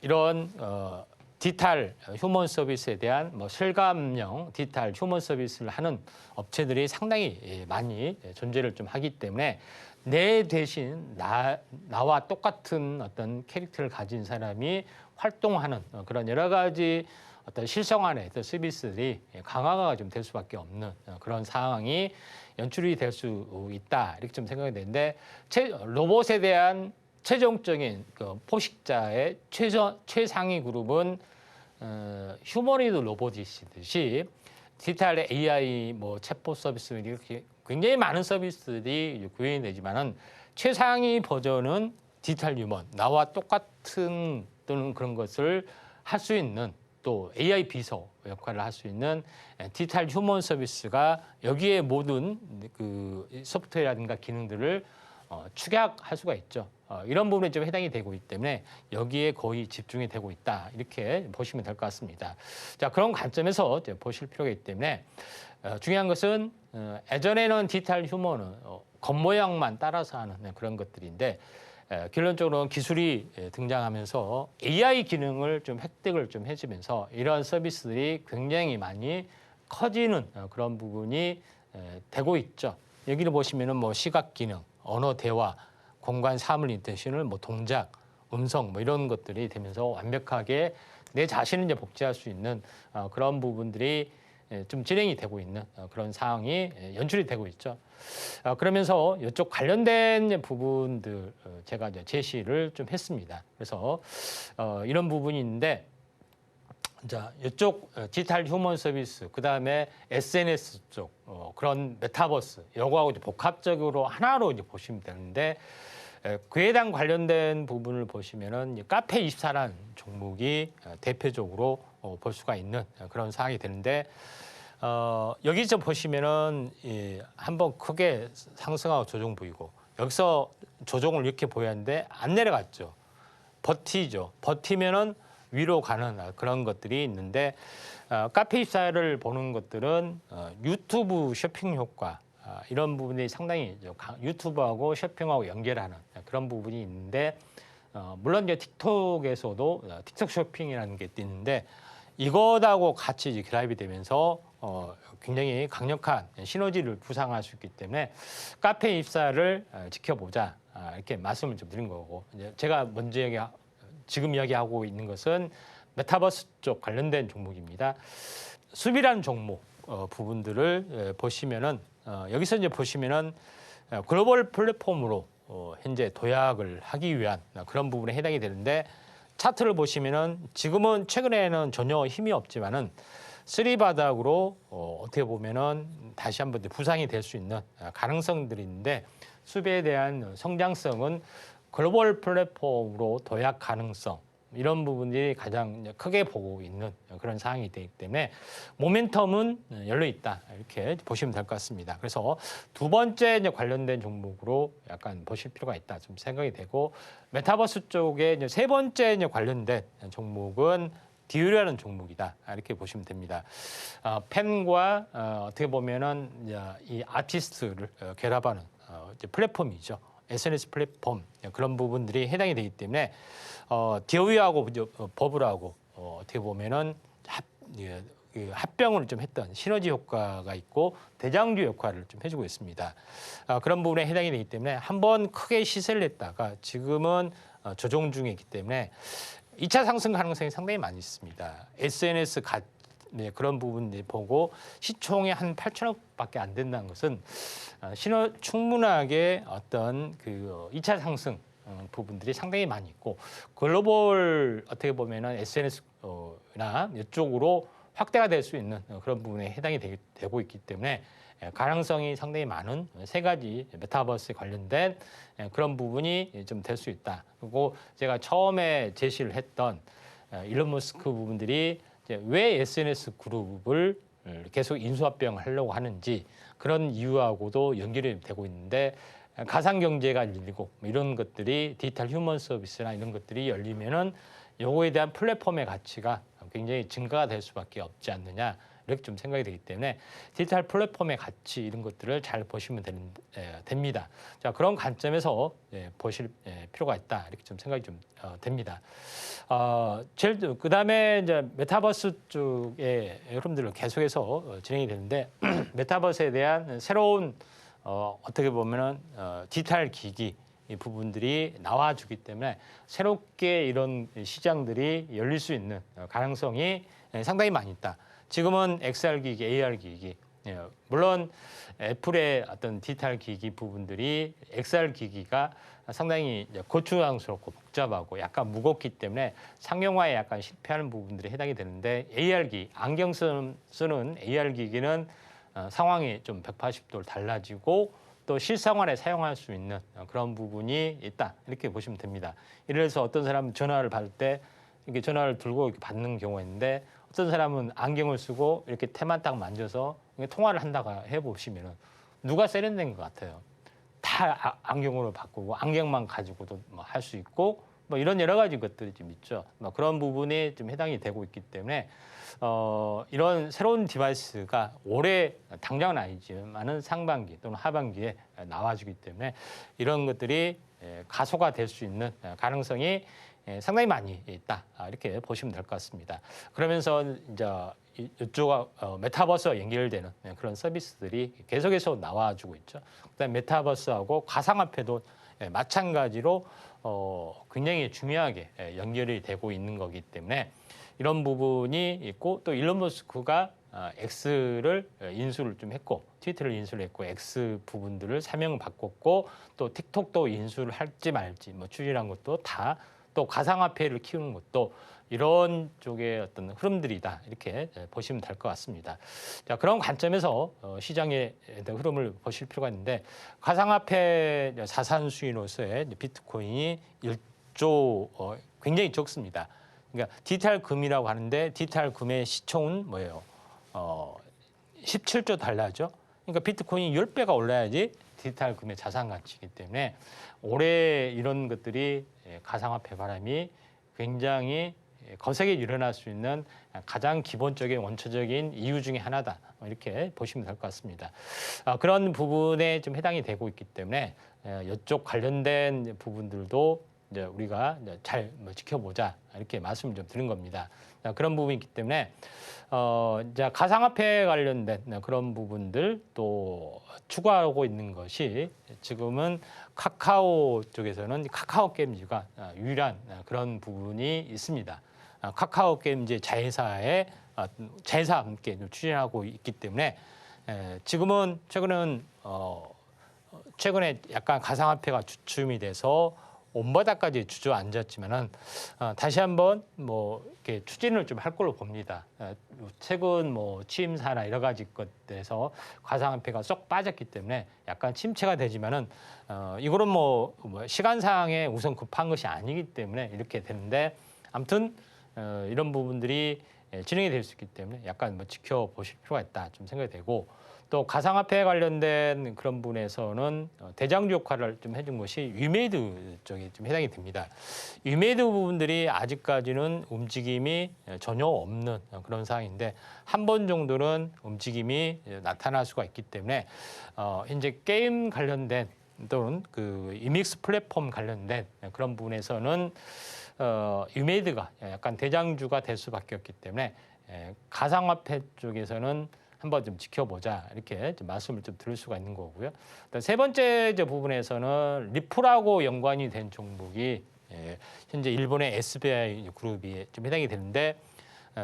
이런 디지털 휴먼 서비스에 대한 뭐 실감형 디지털 휴먼 서비스를 하는 업체들이 상당히 많이 존재를 좀 하기 때문에 내 대신 나와 똑같은 어떤 캐릭터를 가진 사람이 활동하는 그런 여러 가지 어떤 실생활의 어떤 서비스들이 강화가 좀 될 수밖에 없는 그런 상황이 연출이 될 수 있다 이렇게 좀 생각이 되는데 로봇에 대한 최종적인 그 포식자의 최상위 그룹은 휴머노이드 로봇이시듯이 디지털 AI 뭐 챗봇 서비스 이렇게 굉장히 많은 서비스들이 구현이 되지만은 최상위 버전은 디지털 휴먼 나와 똑같은 또는 그런 것을 할 수 있는 또 AI 비서 역할을 할 수 있는 디지털 휴먼 서비스가 여기에 모든 그 소프트웨어라든가 기능들을 축약할 수가 있죠. 이런 부분에 좀 해당이 되고 있기 때문에 여기에 거의 집중이 되고 있다 이렇게 보시면 될 것 같습니다. 자, 그런 관점에서 보실 필요가 있기 때문에 중요한 것은 예전에는 디지털 휴먼은 겉모양만 따라서 하는 그런 것들인데 결론적으로는 기술이 등장하면서 AI 기능을 좀 획득을 좀 해주면서 이러한 서비스들이 굉장히 많이 커지는 그런 부분이 되고 있죠. 여기를 보시면은 뭐 시각 기능, 언어 대화, 공간 사물 인터랙션을 뭐 동작, 음성 뭐 이런 것들이 되면서 완벽하게 내 자신을 이제 복제할 수 있는 그런 부분들이 좀 진행이 되고 있는 그런 상황이 연출이 되고 있죠. 그러면서 이쪽 관련된 부분들 제가 이제 제시를 좀 했습니다. 그래서 이런 부분이 있는데 자, 이쪽 디지털 휴먼 서비스, 그 다음에 SNS 쪽 그런 메타버스, 요거하고 이제 복합적으로 하나로 이제 보시면 되는데 그에 대한 관련된 부분을 보시면은 카페24라는 종목이 대표적으로 볼 수가 있는 그런 상황이 되는데 여기 좀 보시면은 한번 크게 상승하고 조정 보이고 여기서 조정을 이렇게 보였는데 안 내려갔죠. 버티죠. 버티면은 위로 가는 그런 것들이 있는데 카페24를 보는 것들은 유튜브 쇼핑 효과 이런 부분이 상당히 유튜브하고 쇼핑하고 연결하는 그런 부분이 있는데 물론 이제 틱톡에서도 틱톡 쇼핑이라는 게 있는데 이것하고 같이 이제 결합이 되면서 굉장히 강력한 시너지를 구상할 수 있기 때문에 카페24를 지켜보자 이렇게 말씀을 좀 드린 거고 이제 제가 먼저 지금 이야기하고 있는 것은 메타버스 쪽 관련된 종목입니다. 수비라는 종목 부분들을 보시면은 여기서 이제 보시면은 글로벌 플랫폼으로 현재 도약을 하기 위한 그런 부분에 해당이 되는데 차트를 보시면은 지금은 최근에는 전혀 힘이 없지만은 쓰리 바닥으로 어떻게 보면은 다시 한번 부상이 될 수 있는 가능성들이 있는데 수비에 대한 성장성은 글로벌 플랫폼으로 도약 가능성 이런 부분들이 가장 크게 보고 있는 그런 상황이 되기 때문에 모멘텀은 열려 있다 이렇게 보시면 될 것 같습니다. 그래서 두 번째 이제 관련된 종목으로 약간 보실 필요가 있다 좀 생각이 되고 메타버스 쪽에 이제 세 번째 이제 관련된 종목은 디유라는 종목이다 이렇게 보시면 됩니다. 팬과 어떻게 보면은 이 아티스트를 결합하는 이제 플랫폼이죠. SNS 플랫폼 그런 부분들이 해당이 되기 때문에 디오이하고 버블하고 어떻게 보면은 합병을 좀 했던 시너지 효과가 있고 대장주 역할을 좀 해주고 있습니다. 그런 부분에 해당이 되기 때문에 한번 크게 시세를 냈다가 지금은 조정 중에 있기 때문에 2차 상승 가능성이 상당히 많이 있습니다. SNS 그런 부분들 보고 시총이 한 8천억밖에 안 된다는 것은 충분하게 어떤 그 2차 상승 부분들이 상당히 많이 있고 글로벌 어떻게 보면은 SNS나 이쪽으로 확대가 될 수 있는 그런 부분에 해당이 되고 있기 때문에 가능성이 상당히 많은 세 가지 메타버스에 관련된 그런 부분이 좀 될 수 있다. 그리고 제가 처음에 제시를 했던 일론 머스크 부분들이 왜 SNS 그룹을 계속 인수합병을 하려고 하는지 그런 이유하고도 연결이 되고 있는데 가상경제가 열리고 이런 것들이 디지털 휴먼 서비스나 이런 것들이 열리면은 요거에 대한 플랫폼의 가치가 굉장히 증가가 될 수밖에 없지 않느냐 이렇게 좀 생각이 되기 때문에 디지털 플랫폼의 가치 이런 것들을 잘 보시면 됩니다. 자, 그런 관점에서 보실 필요가 있다 이렇게 좀 생각이 좀 됩니다. 그다음에 이제 메타버스 쪽에 여러분들 계속해서 진행이 되는데 메타버스에 대한 새로운 어떻게 보면은 디지털 기기 이 부분들이 나와주기 때문에 새롭게 이런 시장들이 열릴 수 있는 가능성이 상당히 많이 있다. 지금은 XR 기기, AR 기기, 물론 애플의 어떤 디지털 기기 부분들이 XR 기기가 상당히 고추장스럽고 복잡하고 약간 무겁기 때문에 상용화에 약간 실패하는 부분들이 해당이 되는데 AR 기기, 안경 쓰는 AR 기기는 상황이 좀 180도로 달라지고 또 실생활에 사용할 수 있는 그런 부분이 있다 이렇게 보시면 됩니다. 예를 들어서 어떤 사람은 전화를 받을 때 이렇게 전화를 들고 이렇게 받는 경우가 있는데 어떤 사람은 안경을 쓰고 이렇게 테만 딱 만져서 통화를 한다고 해보시면은 누가 세련된 것 같아요. 다 안경으로 바꾸고 안경만 가지고도 뭐 할 수 있고 뭐 이런 여러 가지 것들이 좀 있죠. 뭐 그런 부분이 좀 해당이 되고 있기 때문에 이런 새로운 디바이스가 올해 당장은 아니지만은 상반기 또는 하반기에 나와주기 때문에 이런 것들이 가소가 될 수 있는 가능성이 상당히 많이 있다 이렇게 보시면 될 것 같습니다. 그러면서 이제 이쪽 메타버스와 연결되는 그런 서비스들이 계속해서 나와주고 있죠. 그다음 메타버스하고 가상화폐도 마찬가지로 굉장히 중요하게 연결이 되고 있는 거기 때문에 이런 부분이 있고 또 일론 머스크가 X를 인수를 좀 했고 트위터를 인수를 했고 X 부분들을 사명 바꿨고 또 틱톡도 인수를 할지 말지 뭐 추진한 것도 다 또 가상화폐를 키우는 것도 이런 쪽의 어떤 흐름들이다 이렇게 보시면 될 것 같습니다. 자, 그런 관점에서 시장의 흐름을 보실 필요가 있는데 가상화폐 자산 수익으로서의 비트코인이 1조 굉장히 적습니다. 그러니까 디지털 금이라고 하는데 디지털 금의 시총은 뭐예요? 17조 달러죠. 그러니까 비트코인이 10배가 올라야지 디지털 금의 자산 가치이기 때문에 올해 이런 것들이 가상화폐 바람이 굉장히 거세게 일어날 수 있는 가장 기본적인 원초적인 이유 중에 하나다 이렇게 보시면 될 것 같습니다. 그런 부분에 좀 해당이 되고 있기 때문에 이쪽 관련된 부분들도 이제 우리가 이제 잘 지켜보자 이렇게 말씀을 좀 드린 겁니다. 그런 부분이 있기 때문에 이제 가상화폐 관련된 그런 부분들 또 추구하고 있는 것이 지금은 카카오 쪽에서는 카카오 게임즈가 유일한 그런 부분이 있습니다. 카카오 게임즈 자회사에 자회사와 함께 추진하고 있기 때문에 지금은 최근에 약간 가상화폐가 주춤이 돼서 온바닥까지 주저앉았지만은 다시 한번 뭐 이렇게 추진을 좀 할 걸로 봅니다. 최근 뭐 취임사나 여러 가지 것들에서 가상화폐가 쏙 빠졌기 때문에 약간 침체가 되지만은 이거는 뭐 시간상에 우선 급한 것이 아니기 때문에 이렇게 되는데 아무튼 이런 부분들이 진행이 될 수 있기 때문에 약간 뭐 지켜보실 필요가 있다 좀 생각이 되고. 또 가상화폐 관련된 그런 부분에서는 대장주 역할을 좀 해준 것이 위메이드 쪽에 좀 해당이 됩니다. 위메이드 부분들이 아직까지는 움직임이 전혀 없는 그런 상황인데 한 번 정도는 움직임이 나타날 수가 있기 때문에 현재 게임 관련된 또는 그 이믹스 플랫폼 관련된 그런 부분에서는 위메이드가 약간 대장주가 될 수밖에 없기 때문에 가상화폐 쪽에서는 한번 좀 지켜보자 이렇게 좀 말씀을 좀 드릴 수가 있는 거고요. 세 번째 부분에서는 리플하고 연관이 된 종목이 현재 일본의 SBI 그룹이 좀 해당이 되는데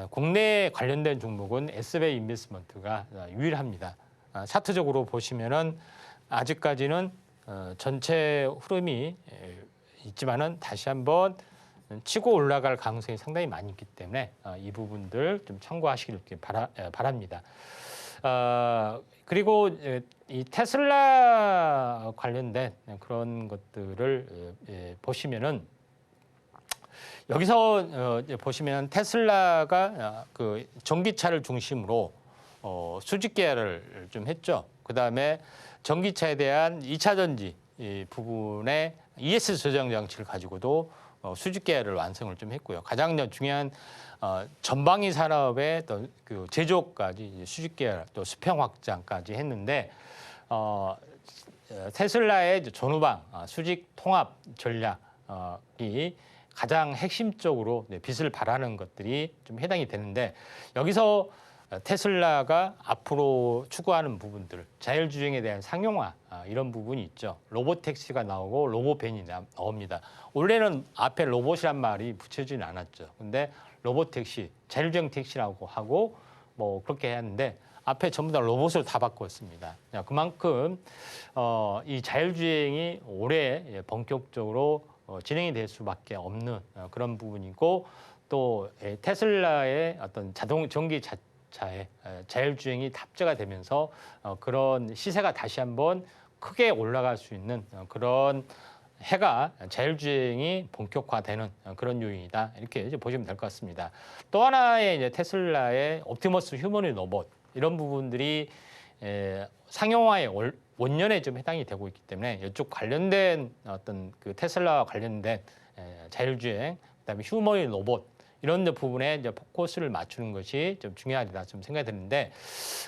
국내 관련된 종목은 SBI 인베스트먼트가 유일합니다. 차트적으로 보시면은 아직까지는 전체 흐름이 있지만은 다시 한번 치고 올라갈 가능성이 상당히 많이 있기 때문에 이 부분들 좀 참고하시길 바랍니다. 그리고 이 테슬라 관련된 그런 것들을 보시면은 여기서 보시면 테슬라가 그 전기차를 중심으로 수직 계약을 좀 했죠. 그 다음에 전기차에 대한 2차 전지 부분에 ES 저장 장치를 가지고도 수직 계열을 완성을 좀 했고요. 가장 중요한 전방위 산업의 또 그 제조까지 수직 계열 또 수평 확장까지 했는데 테슬라의 전후방 수직 통합 전략이 가장 핵심적으로 빛을 발하는 것들이 좀 해당이 되는데 여기서 테슬라가 앞으로 추구하는 부분들, 자율주행에 대한 상용화 이런 부분이 있죠. 로봇택시가 나오고 로봇밴이 나옵니다. 원래는 앞에 로봇이란 말이 붙여지진 않았죠. 근데 로봇택시, 자율주행 택시라고 하고 뭐 그렇게 했는데 앞에 전부 다 로봇으로 다 바꿨습니다. 그만큼 이 자율주행이 올해 본격적으로 진행이 될 수밖에 없는 그런 부분이고 또 테슬라의 어떤 전기차의 자율주행이 탑재가 되면서 그런 시세가 다시 한번 크게 올라갈 수 있는 그런 해가 자율주행이 본격화되는 그런 요인이다 이렇게 이제 보시면 될 것 같습니다. 또 하나의 이제 테슬라의 옵티머스 휴머노이드 로봇 이런 부분들이 상용화의 원년에 좀 해당이 되고 있기 때문에 이쪽 관련된 어떤 그 테슬라와 관련된 자율주행, 그다음에 휴머노이드 로봇 이런 부분에 이제 포커스를 맞추는 것이 좀 중요하다 좀 생각이 드는데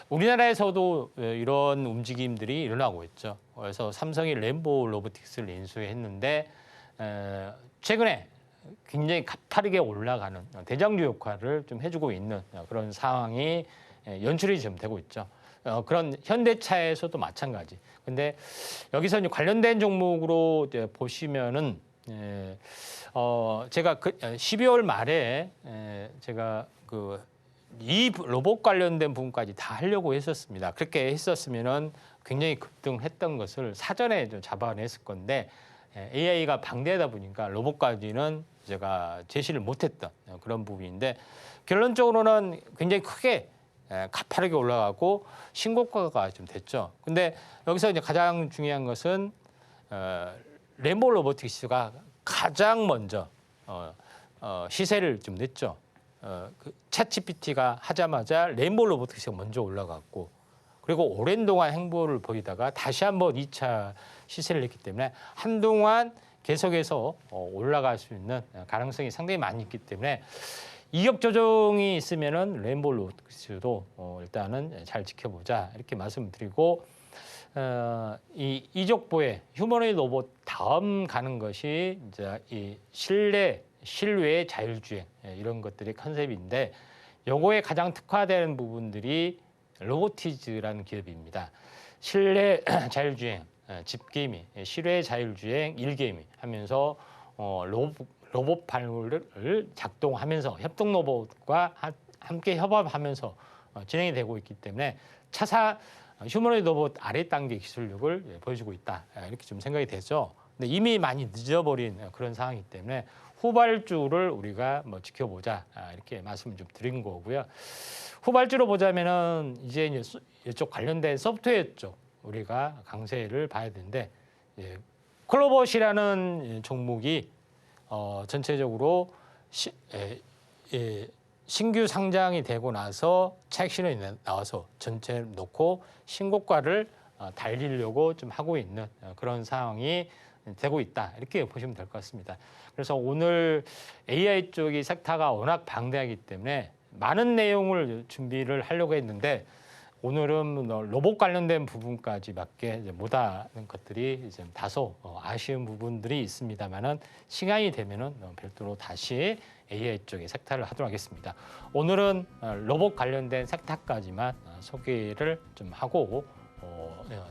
우리나라에서도 이런 움직임들이 일어나고 있죠. 그래서 삼성이 램보 로보틱스를 인수했는데 최근에 굉장히 가파르게 올라가는 대장주 역할을 좀 해주고 있는 그런 상황이 연출이 좀 되고 있죠. 그런 현대차에서도 마찬가지. 근데 여기서 이제 관련된 종목으로 이제 보시면은 제가 12월 말에 제가 이 로봇 관련된 부분까지 다 하려고 했었습니다. 그렇게 했었으면은 굉장히 급등했던 것을 사전에 좀 잡아냈을 건데 AI가 방대하다 보니까 로봇까지는 제가 제시를 못했던 그런 부분인데 결론적으로는 굉장히 크게 가파르게 올라가고 신고가가 좀 됐죠. 근데 여기서 이제 가장 중요한 것은 램보 로보틱스가 가장 먼저 시세를 좀 냈죠. 그 챗GPT가 하자마자 램보 로보틱스가 먼저 올라갔고 그리고 오랜 동안 행보를 보이다가 다시 한번 2차 시세를 냈기 때문에 한동안 계속해서 올라갈 수 있는 가능성이 상당히 많이 있기 때문에 이격 조정이 있으면은 램보 로보틱스도 일단은 잘 지켜보자 이렇게 말씀드리고 이족보의 휴머노이드 로봇 다음 가는 것이 이제 이 실외 자율주행 이런 것들이 컨셉인데 요거에 가장 특화되는 부분들이 로보티즈라는 기업입니다. 실내 자율주행, 집게임이, 실외 자율주행, 일게임이 하면서 로봇 발굴을 작동하면서 협동 로봇과 함께 협업하면서 진행이 되고 있기 때문에 휴머노이드 로봇 아래 단계 기술력을 보여주고 있다 이렇게 좀 생각이 되죠. 근데 이미 많이 늦어버린 그런 상황이기 때문에 후발주를 우리가 뭐 지켜보자 이렇게 말씀을 좀 드린 거고요. 후발주로 보자면은 이제 이쪽 관련된 소프트웨어 쪽 우리가 강세를 봐야 되는데 클로봇이라는 종목이 전체적으로 신규 상장이 되고 나서 차익 실현이 나와서 전체를 놓고 신고가를 달리려고 좀 하고 있는 그런 상황이 되고 있다 이렇게 보시면 될 것 같습니다. 그래서 오늘 AI 쪽이 섹터가 워낙 방대하기 때문에 많은 내용을 준비를 하려고 했는데 오늘은 로봇 관련된 부분까지밖에 못하는 것들이 이제 다소 아쉬운 부분들이 있습니다만은 시간이 되면은 별도로 다시 AI 쪽의 섹터를 하도록 하겠습니다. 오늘은 로봇 관련된 섹터까지만 소개를 좀 하고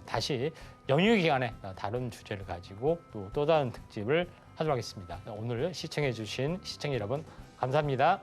다시 연휴 기간에 다른 주제를 가지고 또 다른 특집을 하도록 하겠습니다. 오늘 시청해 주신 시청자 여러분 감사합니다.